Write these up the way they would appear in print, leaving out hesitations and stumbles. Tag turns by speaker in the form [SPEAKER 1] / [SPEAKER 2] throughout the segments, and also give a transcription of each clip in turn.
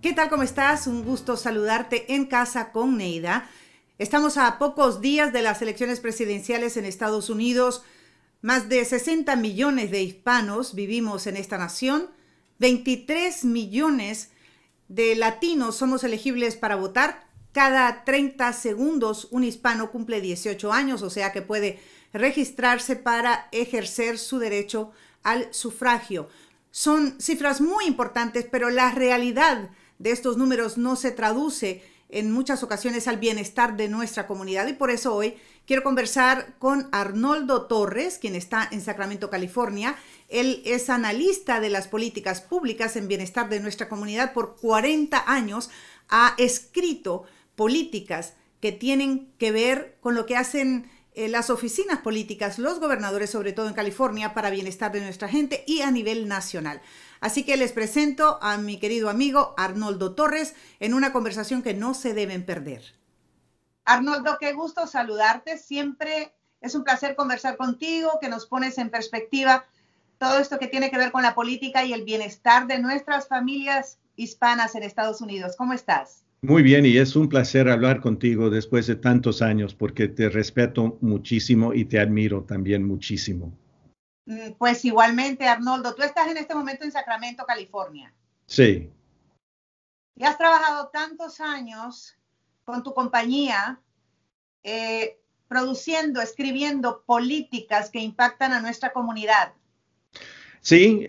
[SPEAKER 1] ¿Qué tal? ¿Cómo estás? Un gusto saludarte en casa con Neida. Estamos a pocos días de las elecciones presidenciales en Estados Unidos. Más de 60 millones de hispanos vivimos en esta nación. 23 millones de latinos somos elegibles para votar. Cada 30 segundos un hispano cumple 18 años, o sea que puede registrarse para ejercer su derecho al sufragio. Son cifras muy importantes, pero la realidad de estos números no se traduce en muchas ocasiones al bienestar de nuestra comunidad, y por eso hoy quiero conversar con Arnoldo Torres, quien está en Sacramento, California. Él es analista de las políticas públicas en bienestar de nuestra comunidad. Por 40 años ha escrito políticas que tienen que ver con lo que hacen las oficinas políticas, los gobernadores, sobre todo en California, para bienestar de nuestra gente y a nivel nacional. Así que les presento a mi querido amigo Arnoldo Torres en una conversación que no se deben perder. Arnoldo, qué gusto saludarte. Siempre es un placer conversar contigo, que nos pones en perspectiva todo esto que tiene que ver con la política y el bienestar de nuestras familias hispanas en Estados Unidos. ¿Cómo estás?
[SPEAKER 2] Muy bien, y es un placer hablar contigo después de tantos años, porque te respeto muchísimo y te admiro también muchísimo.
[SPEAKER 1] Pues igualmente, Arnoldo, tú estás en este momento en Sacramento, California.
[SPEAKER 2] Sí.
[SPEAKER 1] Y has trabajado tantos años con tu compañía, produciendo, escribiendo políticas que impactan a nuestra comunidad.
[SPEAKER 2] Sí,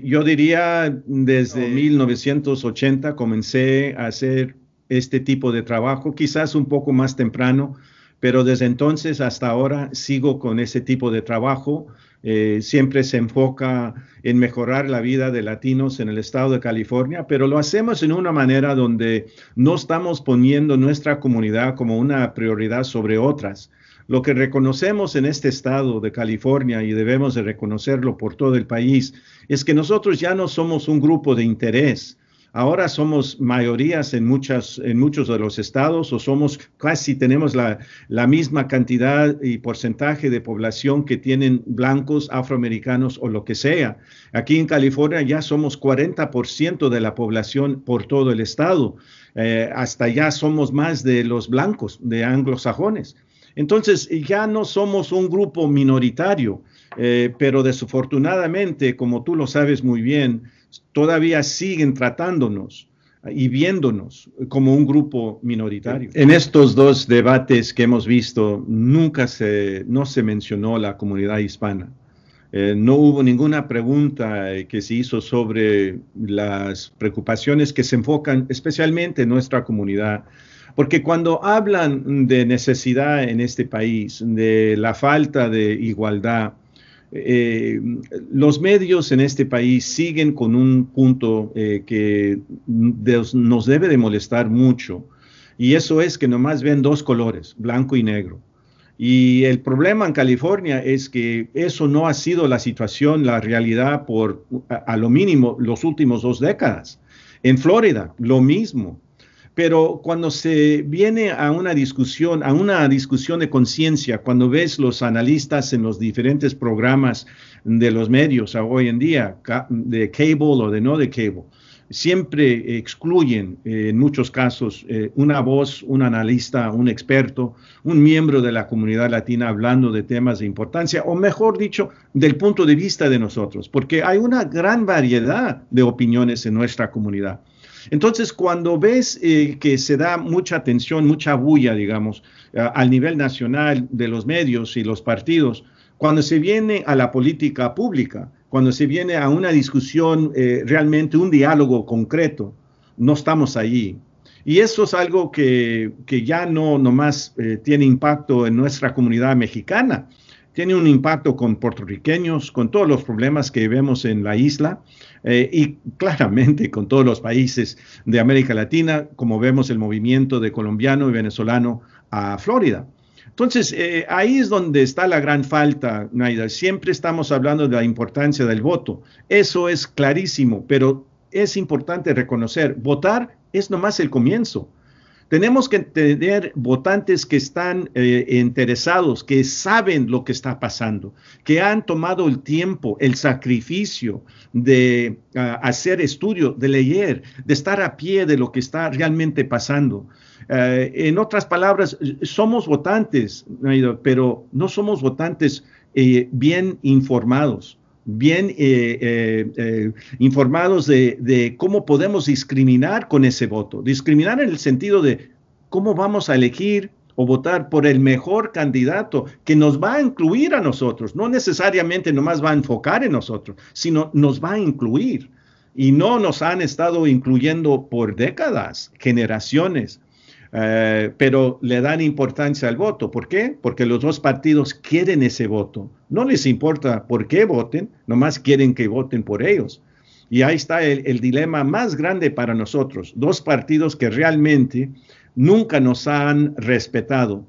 [SPEAKER 2] yo diría desde 1980 comencé a hacer este tipo de trabajo, quizás un poco más temprano, pero desde entonces hasta ahora sigo con ese tipo de trabajo. Siempre se enfoca en mejorar la vida de latinos en el estado de California, pero lo hacemos en una manera donde no estamos poniendo nuestra comunidad como una prioridad sobre otras. Lo que reconocemos en este estado de California, y debemos de reconocerlo por todo el país, es que nosotros ya no somos un grupo de interés. Ahora somos mayorías en muchos de los estados, o tenemos la misma cantidad y porcentaje de población que tienen blancos, afroamericanos o lo que sea. Aquí en California ya somos 40% de la población por todo el estado. Hasta ya somos más de los blancos, de anglosajones. Entonces ya no somos un grupo minoritario, pero desafortunadamente, como tú lo sabes muy bien, todavía siguen tratándonos y viéndonos como un grupo minoritario. En estos dos debates que hemos visto, no se mencionó la comunidad hispana. No hubo ninguna pregunta que se hizo sobre las preocupaciones que se enfocan especialmente en nuestra comunidad. Porque cuando hablan de necesidad en este país, de la falta de igualdad, los medios en este país siguen con un punto que nos debe de molestar mucho, y eso es que nomás ven dos colores, blanco y negro. Y el problema en California es que eso no ha sido la situación, la realidad por a lo mínimo los últimos 2 décadas. En Florida, lo mismo. Pero cuando se viene a una discusión de conciencia, cuando ves los analistas en los diferentes programas de los medios hoy en día, de cable o de no de cable, siempre excluyen en muchos casos una voz, un analista, un experto, un miembro de la comunidad latina hablando de temas de importancia, o mejor dicho, del punto de vista de nosotros, porque hay una gran variedad de opiniones en nuestra comunidad. Entonces, cuando ves que se da mucha atención, mucha bulla, digamos, al nivel nacional de los medios y los partidos, cuando se viene a la política pública, cuando se viene a una discusión, realmente un diálogo concreto, no estamos allí. Y eso es algo que ya no nomás tiene impacto en nuestra comunidad mexicana, tiene un impacto con puertorriqueños, con todos los problemas que vemos en la isla, y claramente con todos los países de América Latina, como vemos el movimiento de colombiano y venezolano a Florida. Entonces, ahí es donde está la gran falta, Naida. Siempre estamos hablando de la importancia del voto. Eso es clarísimo, pero es importante reconocer, votar es nomás el comienzo. Tenemos que tener votantes que están interesados, que saben lo que está pasando, que han tomado el tiempo, el sacrificio de hacer estudio, de leer, de estar a pie de lo que está realmente pasando. En otras palabras, somos votantes, pero no somos votantes bien informados. Bien informados de cómo podemos discriminar con ese voto. Discriminar en el sentido de cómo vamos a elegir o votar por el mejor candidato que nos va a incluir a nosotros. No necesariamente nomás va a enfocar en nosotros, sino nos va a incluir. Y no nos han estado incluyendo por décadas, generaciones. Pero le dan importancia al voto. ¿Por qué? Porque los dos partidos quieren ese voto. No les importa por qué voten, nomás quieren que voten por ellos. Y ahí está el dilema más grande para nosotros. Dos partidos que realmente nunca nos han respetado.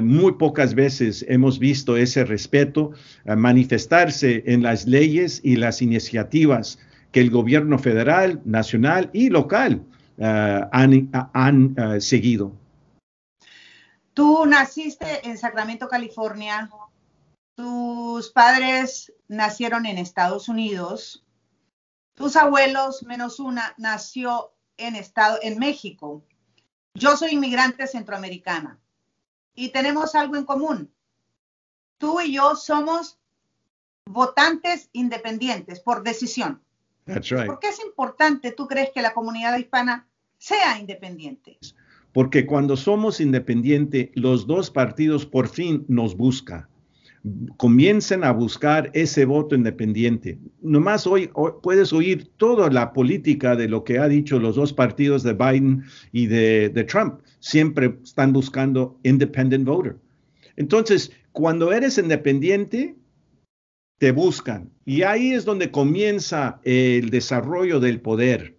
[SPEAKER 2] Muy pocas veces hemos visto ese respeto manifestarse en las leyes y las iniciativas que el gobierno federal, nacional y local han seguido.
[SPEAKER 1] Tú naciste en Sacramento, California. Tus padres nacieron en Estados Unidos. Tus abuelos, menos una, nació en México. Yo soy inmigrante centroamericana y tenemos algo en común. Tú y yo somos votantes independientes por decisión.
[SPEAKER 2] That's right.
[SPEAKER 1] ¿Por qué es importante, tú crees, que la comunidad hispana sea independiente?
[SPEAKER 2] Porque cuando somos independientes, los dos partidos por fin nos buscan. Comiencen a buscar ese voto independiente. Nomás hoy puedes oír toda la política de lo que ha dicho los dos partidos de Biden y de Trump. Siempre están buscando independent voter. Entonces, cuando eres independiente, te buscan. Y ahí es donde comienza el desarrollo del poder.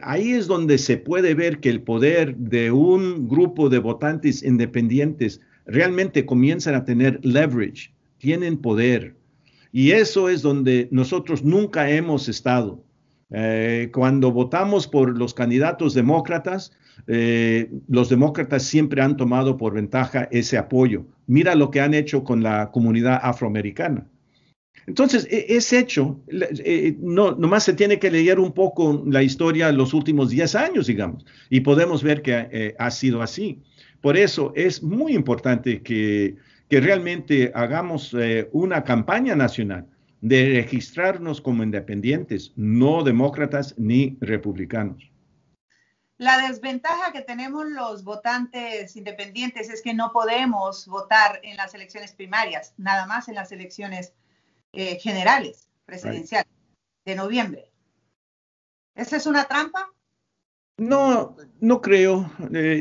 [SPEAKER 2] Ahí es donde se puede ver que el poder de un grupo de votantes independientes realmente comienzan a tener leverage, tienen poder. Y eso es donde nosotros nunca hemos estado. Cuando votamos por los candidatos demócratas, los demócratas siempre han tomado por ventaja ese apoyo. Mira lo que han hecho con la comunidad afroamericana. Entonces, ese hecho, nomás se tiene que leer un poco la historia de los últimos 10 años, digamos, y podemos ver que ha sido así. Por eso es muy importante que realmente hagamos una campaña nacional de registrarnos como independientes, no demócratas ni republicanos.
[SPEAKER 1] La desventaja que tenemos los votantes independientes es que no podemos votar en las elecciones primarias, nada más en las elecciones generales, presidenciales, de noviembre. ¿Esa es una trampa?
[SPEAKER 2] No, no creo.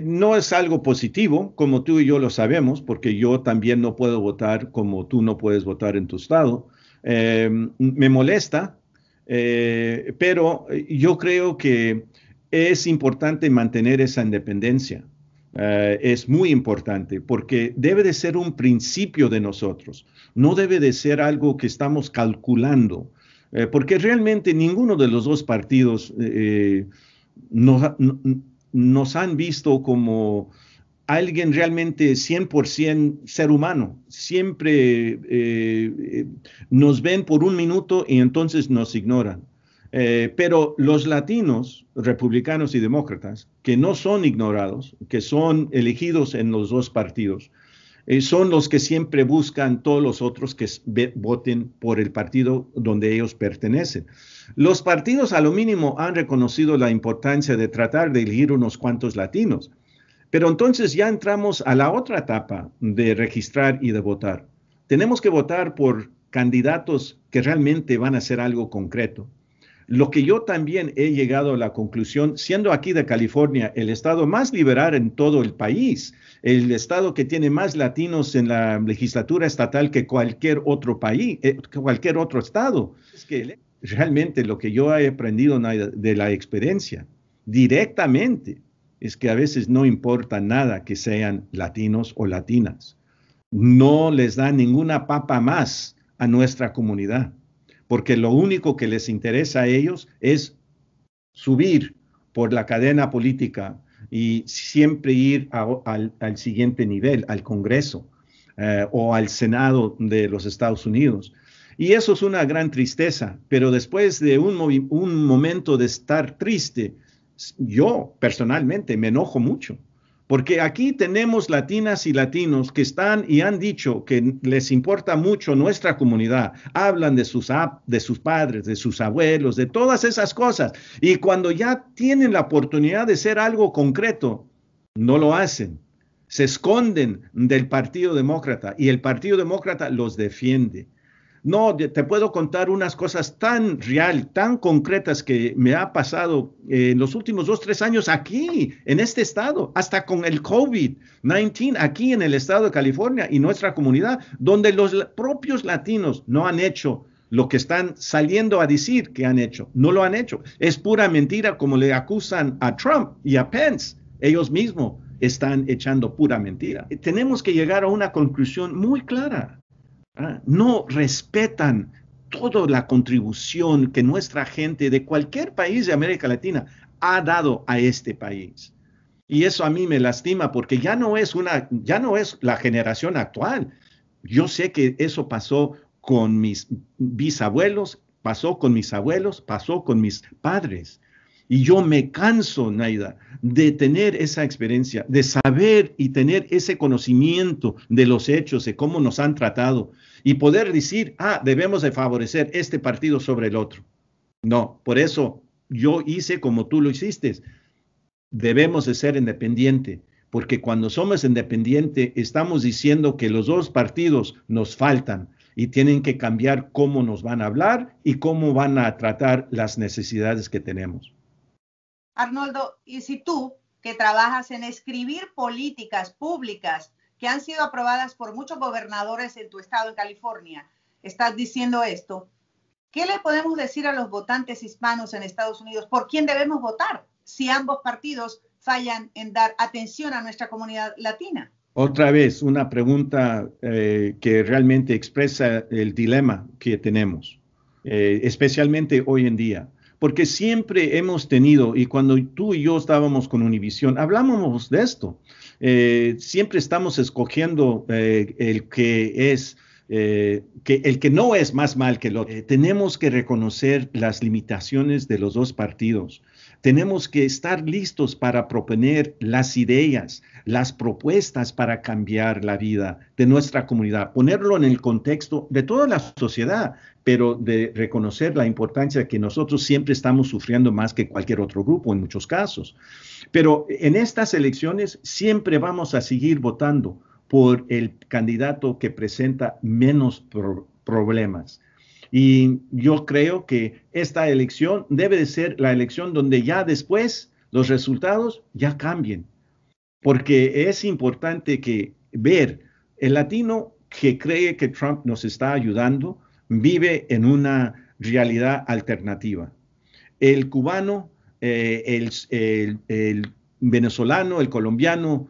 [SPEAKER 2] No es algo positivo, como tú y yo lo sabemos, porque yo también no puedo votar como tú no puedes votar en tu estado. Me molesta, pero yo creo que es importante mantener esa independencia. Es muy importante porque debe de ser un principio de nosotros, no debe de ser algo que estamos calculando, porque realmente ninguno de los dos partidos nos han visto como alguien realmente 100% ser humano. Siempre nos ven por un minuto y entonces nos ignoran. Pero los latinos, republicanos y demócratas, que no son ignorados, que son elegidos en los dos partidos, son los que siempre buscan todos los otros que voten por el partido donde ellos pertenecen. Los partidos a lo mínimo han reconocido la importancia de tratar de elegir unos cuantos latinos, pero entonces ya entramos a la otra etapa de registrar y de votar. Tenemos que votar por candidatos que realmente van a hacer algo concreto. Lo que yo también he llegado a la conclusión, siendo aquí de California, el estado más liberal en todo el país, el estado que tiene más latinos en la legislatura estatal que cualquier otro país, cualquier otro estado, es que realmente lo que yo he aprendido de la experiencia directamente es que a veces no importa nada que sean latinos o latinas. No les da ninguna papa más a nuestra comunidad, porque lo único que les interesa a ellos es subir por la cadena política y siempre ir al siguiente nivel, al Congreso o al Senado de los Estados Unidos. Y eso es una gran tristeza, pero después de un momento de estar triste, yo personalmente me enojo mucho, porque aquí tenemos latinas y latinos que están y han dicho que les importa mucho nuestra comunidad, hablan de sus padres, de sus abuelos, de todas esas cosas, y cuando ya tienen la oportunidad de hacer algo concreto, no lo hacen. Se esconden del Partido Demócrata y el Partido Demócrata los defiende. No, te puedo contar unas cosas tan real, tan concretas que me ha pasado en los últimos 2, 3 años aquí, en este estado, hasta con el COVID-19, aquí en el estado de California y nuestra comunidad, donde los propios latinos no han hecho lo que están saliendo a decir que han hecho. No lo han hecho. Es pura mentira, como le acusan a Trump y a Pence. Ellos mismos están echando pura mentira. Tenemos que llegar a una conclusión muy clara. No respetan toda la contribución que nuestra gente de cualquier país de América Latina ha dado a este país. Y eso a mí me lastima porque ya no es la generación actual. Yo sé que eso pasó con mis bisabuelos, pasó con mis abuelos, pasó con mis padres. Y yo me canso, Naida, de tener esa experiencia, de saber y tener ese conocimiento de los hechos, de cómo nos han tratado y poder decir, debemos de favorecer este partido sobre el otro. No, por eso yo hice como tú lo hiciste. Debemos de ser independientes, porque cuando somos independientes estamos diciendo que los dos partidos nos faltan y tienen que cambiar cómo nos van a hablar y cómo van a tratar las necesidades que tenemos.
[SPEAKER 1] Arnoldo, y si tú, que trabajas en escribir políticas públicas que han sido aprobadas por muchos gobernadores en tu estado, en California, estás diciendo esto, ¿qué le podemos decir a los votantes hispanos en Estados Unidos? ¿Por quién debemos votar si ambos partidos fallan en dar atención a nuestra comunidad latina?
[SPEAKER 2] Otra vez, una pregunta que realmente expresa el dilema que tenemos, especialmente hoy en día. Porque siempre hemos tenido, y cuando tú y yo estábamos con Univisión, hablábamos de esto. Siempre estamos escogiendo el que no es más mal que el otro. Tenemos que reconocer las limitaciones de los dos partidos. Tenemos que estar listos para proponer las ideas, las propuestas para cambiar la vida de nuestra comunidad, ponerlo en el contexto de toda la sociedad, pero de reconocer la importancia que nosotros siempre estamos sufriendo más que cualquier otro grupo en muchos casos. Pero en estas elecciones siempre vamos a seguir votando por el candidato que presenta menos problemas. Y yo creo que esta elección debe de ser la elección donde ya después los resultados ya cambien. Porque es importante que ver el latino que cree que Trump nos está ayudando, vive en una realidad alternativa. El cubano, el venezolano, el colombiano,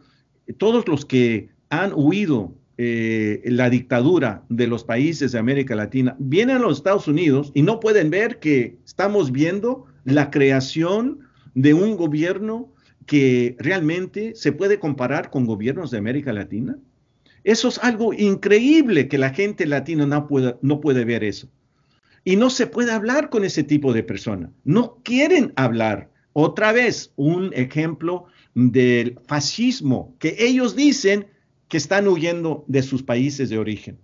[SPEAKER 2] todos los que han huido la dictadura de los países de América Latina, vienen a los Estados Unidos y no pueden ver que estamos viendo la creación de un gobierno que realmente se puede comparar con gobiernos de América Latina. Eso es algo increíble que la gente latina no puede ver eso. Y no se puede hablar con ese tipo de personas. No quieren hablar. Otra vez, un ejemplo del fascismo que ellos dicen que están huyendo de sus países de origen.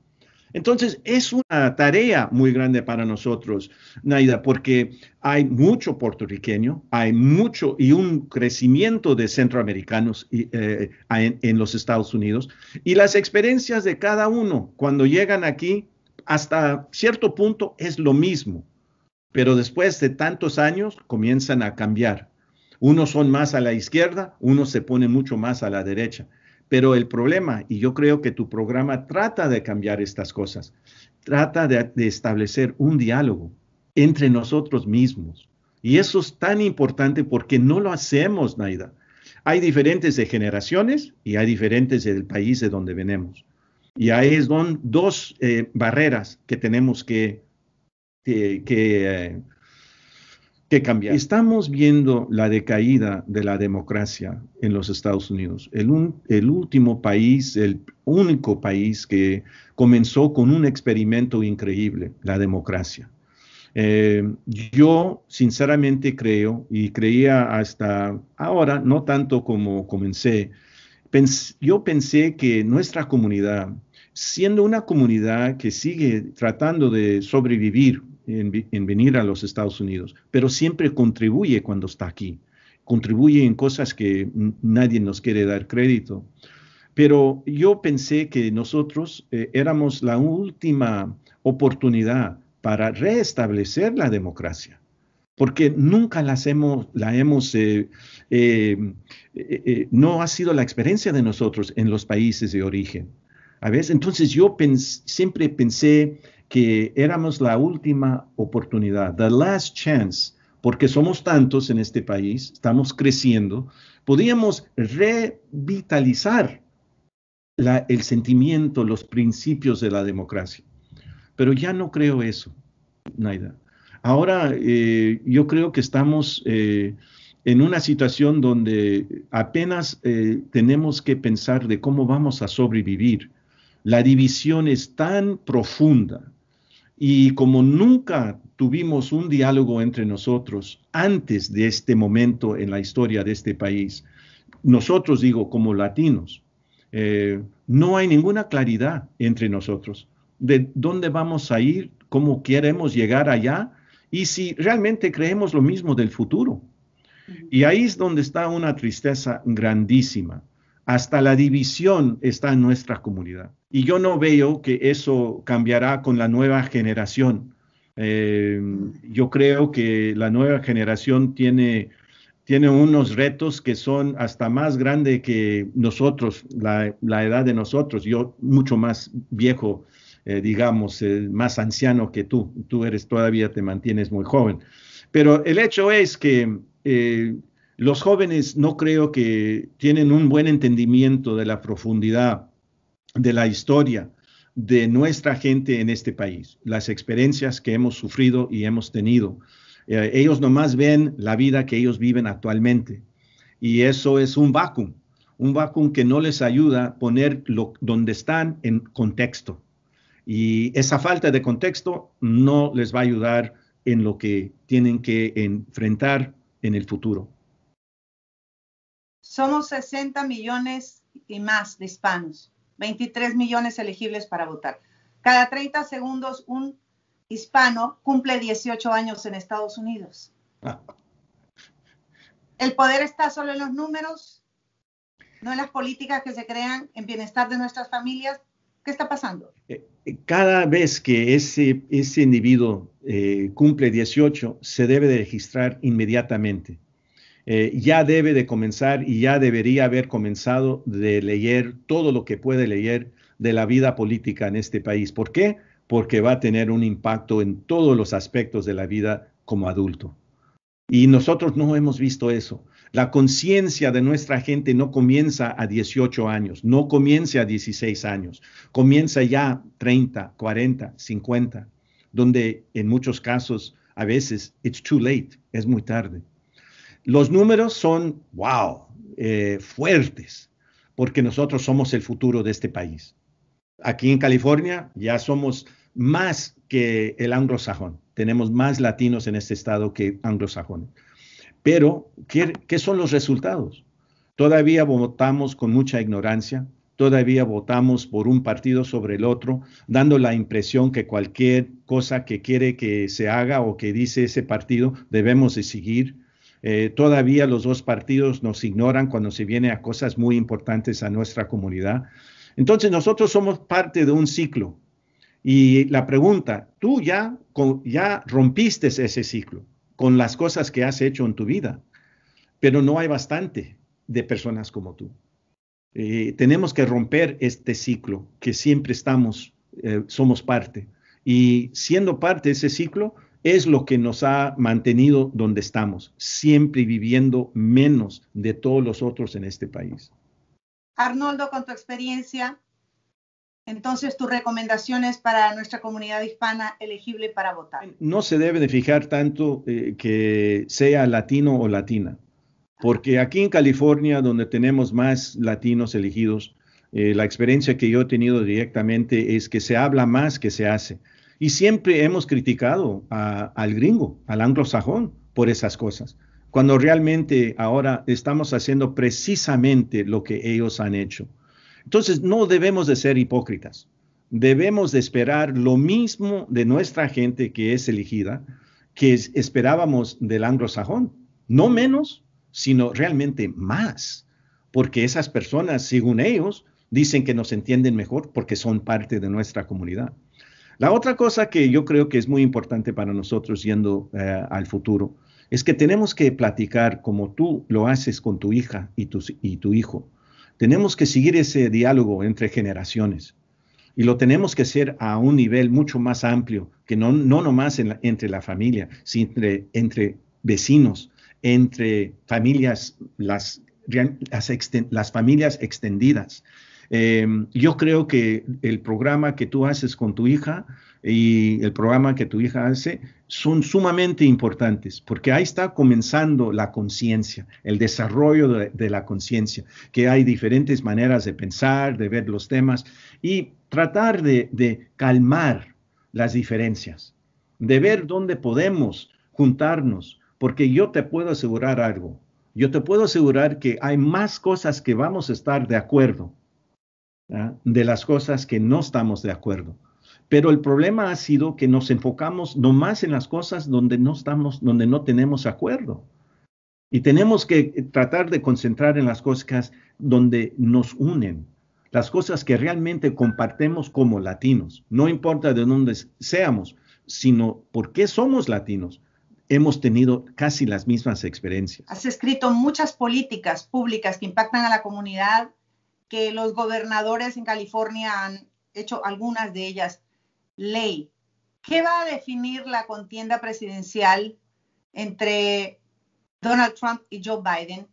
[SPEAKER 2] Entonces, es una tarea muy grande para nosotros, Naida, porque hay mucho puertorriqueño, hay mucho y un crecimiento de centroamericanos en los Estados Unidos, y las experiencias de cada uno cuando llegan aquí, hasta cierto punto es lo mismo, pero después de tantos años comienzan a cambiar. Unos son más a la izquierda, unos se ponen mucho más a la derecha. Pero el problema, y yo creo que tu programa trata de cambiar estas cosas, trata de establecer un diálogo entre nosotros mismos. Y eso es tan importante porque no lo hacemos, Naida. Hay diferentes de generaciones y hay diferentes del país de donde venimos. Y ahí son dos barreras que tenemos que que cambiar. Estamos viendo la decaída de la democracia en los Estados Unidos. El último país, el único país que comenzó con un experimento increíble, la democracia. Yo sinceramente creo, y creía hasta ahora, no tanto como comencé, yo pensé que nuestra comunidad, siendo una comunidad que sigue tratando de sobrevivir en venir a los Estados Unidos, pero siempre contribuye cuando está aquí, contribuye en cosas que nadie nos quiere dar crédito. Pero yo pensé que nosotros éramos la última oportunidad para restablecer la democracia, porque nunca no ha sido la experiencia de nosotros en los países de origen. ¿A veces? Entonces yo siempre pensé que éramos la última oportunidad, the last chance, porque somos tantos en este país, estamos creciendo, podíamos revitalizar el sentimiento, los principios de la democracia. Pero ya no creo eso, Naida. Ahora yo creo que estamos en una situación donde apenas tenemos que pensar de cómo vamos a sobrevivir. La división es tan profunda y como nunca tuvimos un diálogo entre nosotros antes de este momento en la historia de este país, nosotros digo como latinos, no hay ninguna claridad entre nosotros de dónde vamos a ir, cómo queremos llegar allá y si realmente creemos lo mismo del futuro. Y ahí es donde está una tristeza grandísima. Hasta la división está en nuestra comunidad. Y yo no veo que eso cambiará con la nueva generación. Yo creo que la nueva generación tiene unos retos que son hasta más grandes que nosotros, la edad de nosotros. Yo mucho más viejo, digamos, más anciano que tú. Tú todavía te mantienes muy joven. Pero el hecho es que los jóvenes no creo que tienen un buen entendimiento de la profundidad de la historia de nuestra gente en este país, las experiencias que hemos sufrido y hemos tenido. Ellos nomás ven la vida que ellos viven actualmente y eso es un vacuum que no les ayuda a poner donde están en contexto. Y esa falta de contexto no les va a ayudar en lo que tienen que enfrentar en el futuro.
[SPEAKER 1] Somos 60 millones y más de hispanos, 23 millones elegibles para votar. Cada 30 segundos un hispano cumple 18 años en Estados Unidos. ¿El poder está solo en los números? ¿No en las políticas que se crean en bienestar de nuestras familias? ¿Qué está pasando?
[SPEAKER 2] Cada vez que ese individuo cumple 18, se debe de registrar inmediatamente. Ya debe de comenzar y ya debería haber comenzado de leer todo lo que puede leer de la vida política en este país. ¿Por qué? Porque va a tener un impacto en todos los aspectos de la vida como adulto. Y nosotros no hemos visto eso. La conciencia de nuestra gente no comienza a 18 años, no comienza a 16 años, comienza ya 30, 40, 50, donde en muchos casos, a veces, it's too late, es muy tarde. Los números son, wow, fuertes, porque nosotros somos el futuro de este país. Aquí en California ya somos más que el anglosajón. Tenemos más latinos en este estado que anglosajones. Pero, ¿qué son los resultados? Todavía votamos con mucha ignorancia, todavía votamos por un partido sobre el otro, dando la impresión que cualquier cosa que quiere que se haga o que dice ese partido debemos de seguir. Todavía los dos partidos nos ignoran cuando se viene a cosas muy importantes a nuestra comunidad. Entonces nosotros somos parte de un ciclo. Y la pregunta, tú ya rompiste ese ciclo con las cosas que has hecho en tu vida, pero no hay bastante de personas como tú. Tenemos que romper este ciclo que siempre somos parte. Y siendo parte de ese ciclo es lo que nos ha mantenido donde estamos, siempre viviendo menos de todos los otros en este país.
[SPEAKER 1] Arnoldo, con tu experiencia entonces tus recomendaciones para nuestra comunidad hispana elegible para votar.
[SPEAKER 2] No se debe de fijar tanto que sea latino o latina, porque aquí en California, donde tenemos más latinos elegidos, la experiencia que yo he tenido directamente es que se habla más que se hace. Y siempre hemos criticado al gringo, al anglosajón, por esas cosas, cuando realmente ahora estamos haciendo precisamente lo que ellos han hecho. Entonces, no debemos de ser hipócritas. Debemos de esperar lo mismo de nuestra gente que es elegida, que esperábamos del anglosajón. No menos, sino realmente más. Porque esas personas, según ellos, dicen que nos entienden mejor porque son parte de nuestra comunidad. La otra cosa que yo creo que es muy importante para nosotros yendo al futuro es que tenemos que platicar como tú lo haces con tu hija y tu hijo. Tenemos que seguir ese diálogo entre generaciones y lo tenemos que hacer a un nivel mucho más amplio, que no nomás entre la familia, sino entre vecinos, entre familias, las familias extendidas. Yo creo que el programa que tú haces con tu hija y el programa que tu hija hace son sumamente importantes, porque ahí está comenzando la conciencia, el desarrollo de la conciencia, que hay diferentes maneras de pensar, de ver los temas y tratar de calmar las diferencias, de ver dónde podemos juntarnos, porque yo te puedo asegurar algo, yo te puedo asegurar que hay más cosas que vamos a estar de acuerdo, ¿ah?, de las cosas que no estamos de acuerdo. Pero el problema ha sido que nos enfocamos nomás en las cosas donde no tenemos acuerdo. Y tenemos que tratar de concentrar en las cosas donde nos unen, las cosas que realmente compartimos como latinos. No importa de dónde seamos, sino por qué somos latinos. Hemos tenido casi las mismas experiencias.
[SPEAKER 1] Has escrito muchas políticas públicas que impactan a la comunidad, que los gobernadores en California han hecho algunas de ellas ley. ¿Qué va a definir la contienda presidencial entre Donald Trump y Joe Biden?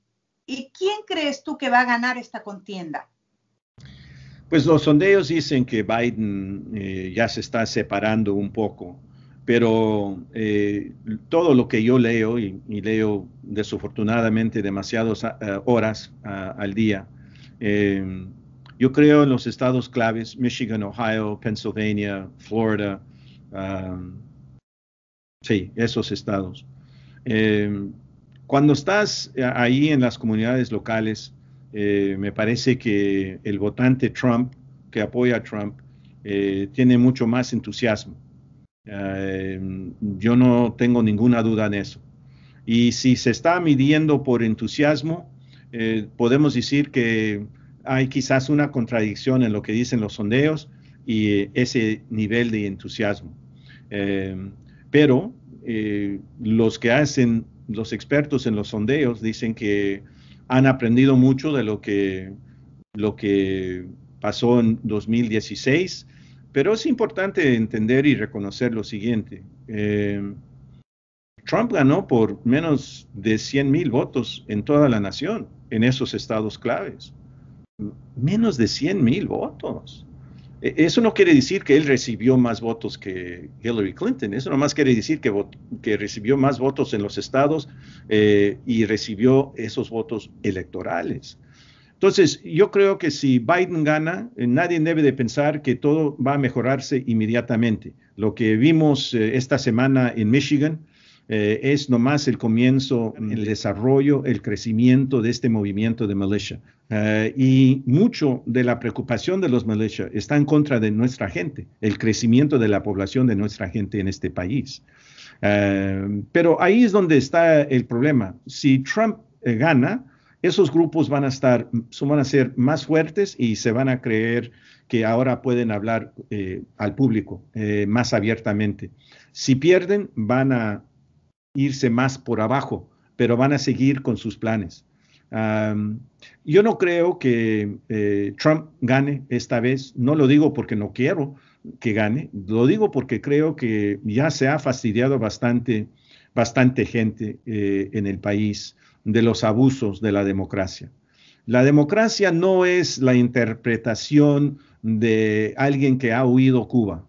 [SPEAKER 1] ¿Y quién crees tú que va a ganar esta contienda?
[SPEAKER 2] Pues los sondeos dicen que Biden ya se está separando un poco, pero todo lo que yo leo, y leo desafortunadamente demasiadas horas al día, yo creo en los estados claves, Michigan, Ohio, Pennsylvania, Florida, sí, esos estados. Cuando estás ahí en las comunidades locales, me parece que el votante Trump, que apoya a Trump, tiene mucho más entusiasmo. Yo no tengo ninguna duda en eso. Y si se está midiendo por entusiasmo, podemos decir que hay quizás una contradicción en lo que dicen los sondeos y ese nivel de entusiasmo. Pero los expertos en los sondeos dicen que han aprendido mucho de lo que pasó en 2016, pero es importante entender y reconocer lo siguiente. Trump ganó por menos de 100,000 votos en toda la nación, en esos estados claves. Menos de 100,000 votos. Eso no quiere decir que él recibió más votos que Hillary Clinton. Eso nomás quiere decir que recibió más votos en los estados y recibió esos votos electorales. Entonces, yo creo que si Biden gana, nadie debe de pensar que todo va a mejorarse inmediatamente. Lo que vimos esta semana en Michigan es nomás el comienzo, el desarrollo, el crecimiento de este movimiento de militia. Y mucho de la preocupación de los militia está en contra de nuestra gente, el crecimiento de la población de nuestra gente en este país. Pero ahí es donde está el problema. Si Trump gana, esos grupos van a ser más fuertes y se van a creer que ahora pueden hablar al público más abiertamente. Si pierden, van a irse más por abajo, pero van a seguir con sus planes. Yo no creo que Trump gane esta vez. No lo digo porque no quiero que gane, lo digo porque creo que ya se ha fastidiado bastante gente en el país de los abusos de la democracia. La democracia no es la interpretación de alguien que ha huido Cuba.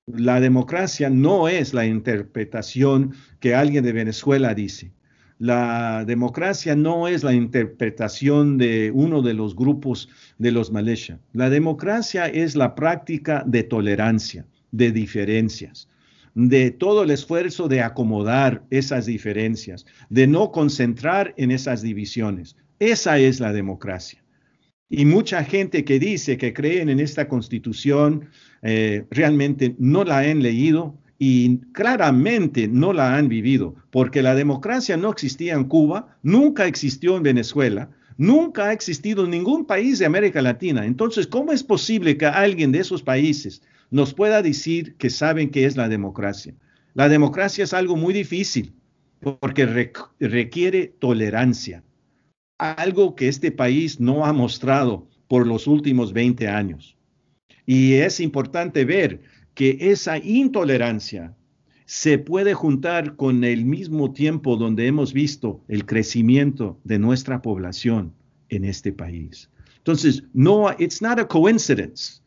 [SPEAKER 2] La democracia no es la interpretación que alguien de Venezuela dice. La democracia no es la interpretación de uno de los grupos de los Malaysia. La democracia es la práctica de tolerancia, de diferencias, de todo el esfuerzo de acomodar esas diferencias, de no concentrar en esas divisiones. Esa es la democracia. Y mucha gente que dice que creen en esta constitución realmente no la han leído y claramente no la han vivido, porque la democracia no existía en Cuba, nunca existió en Venezuela, nunca ha existido en ningún país de América Latina. Entonces, ¿cómo es posible que alguien de esos países nos pueda decir que saben qué es la democracia? La democracia es algo muy difícil porque requiere tolerancia, algo que este país no ha mostrado por los últimos 20 años. Y es importante ver que esa intolerancia se puede juntar con el mismo tiempo donde hemos visto el crecimiento de nuestra población en este país. Entonces, no, it's not a coincidence,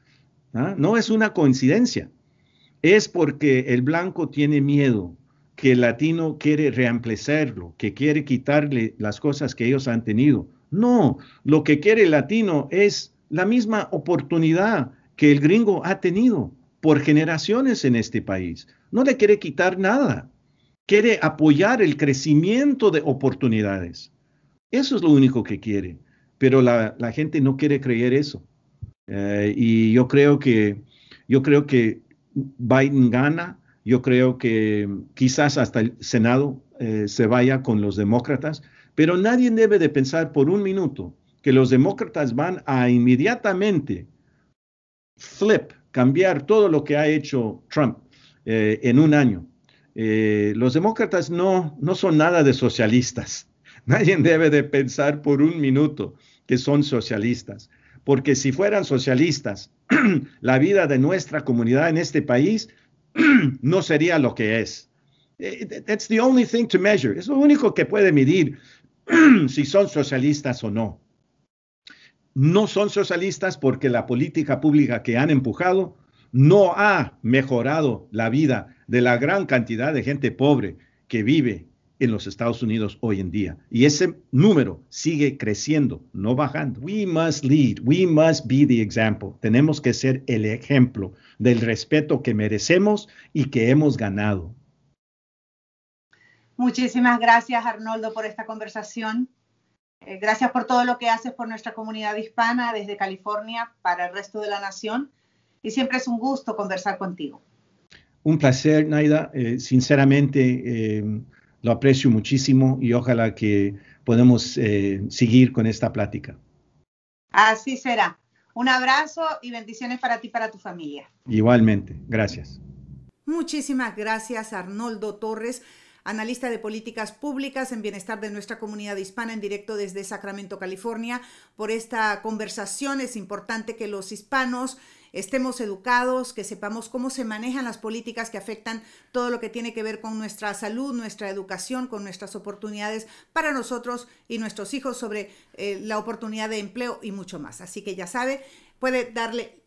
[SPEAKER 2] ¿ah? No es una coincidencia. Es porque el blanco tiene miedo, que el latino quiere reemplazarlo, que quiere quitarle las cosas que ellos han tenido. No, lo que quiere el latino es la misma oportunidad que el gringo ha tenido por generaciones en este país. No le quiere quitar nada. Quiere apoyar el crecimiento de oportunidades. Eso es lo único que quiere. Pero la gente no quiere creer eso. Y yo creo que Biden gana. Yo creo que quizás hasta el Senado se vaya con los demócratas. Pero nadie debe de pensar por un minuto que los demócratas van a inmediatamente cambiar todo lo que ha hecho Trump en un año. Los demócratas no son nada de socialistas. Nadie debe de pensar por un minuto que son socialistas, porque si fueran socialistas, la vida de nuestra comunidad en este país no sería lo que es. That's the only thing to measure. Es lo único que puede medir si son socialistas o no. No son socialistas porque la política pública que han empujado no ha mejorado la vida de la gran cantidad de gente pobre que vive en los Estados Unidos hoy en día. Y ese número sigue creciendo, no bajando. We must lead, we must be the example. Tenemos que ser el ejemplo del respeto que merecemos y que hemos ganado.
[SPEAKER 1] Muchísimas gracias, Arnoldo, por esta conversación. Gracias por todo lo que haces por nuestra comunidad hispana desde California para el resto de la nación. Y siempre es un gusto conversar contigo.
[SPEAKER 2] Un placer, Naida. Sinceramente, lo aprecio muchísimo y ojalá que podamos seguir con esta plática.
[SPEAKER 1] Así será. Un abrazo y bendiciones para ti y para tu familia.
[SPEAKER 2] Igualmente. Gracias.
[SPEAKER 1] Muchísimas gracias, Arnoldo Torres, analista de políticas públicas en bienestar de nuestra comunidad hispana en directo desde Sacramento, California, por esta conversación. Es importante que los hispanos estemos educados, que sepamos cómo se manejan las políticas que afectan todo lo que tiene que ver con nuestra salud, nuestra educación, con nuestras oportunidades para nosotros y nuestros hijos, sobre la oportunidad de empleo y mucho más. Así que ya sabe, puede darle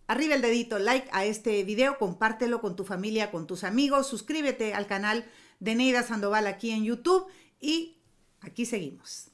[SPEAKER 1] arriba el dedito, like a este video, compártelo con tu familia, con tus amigos, suscríbete al canal de Neida Sandoval aquí en YouTube y aquí seguimos.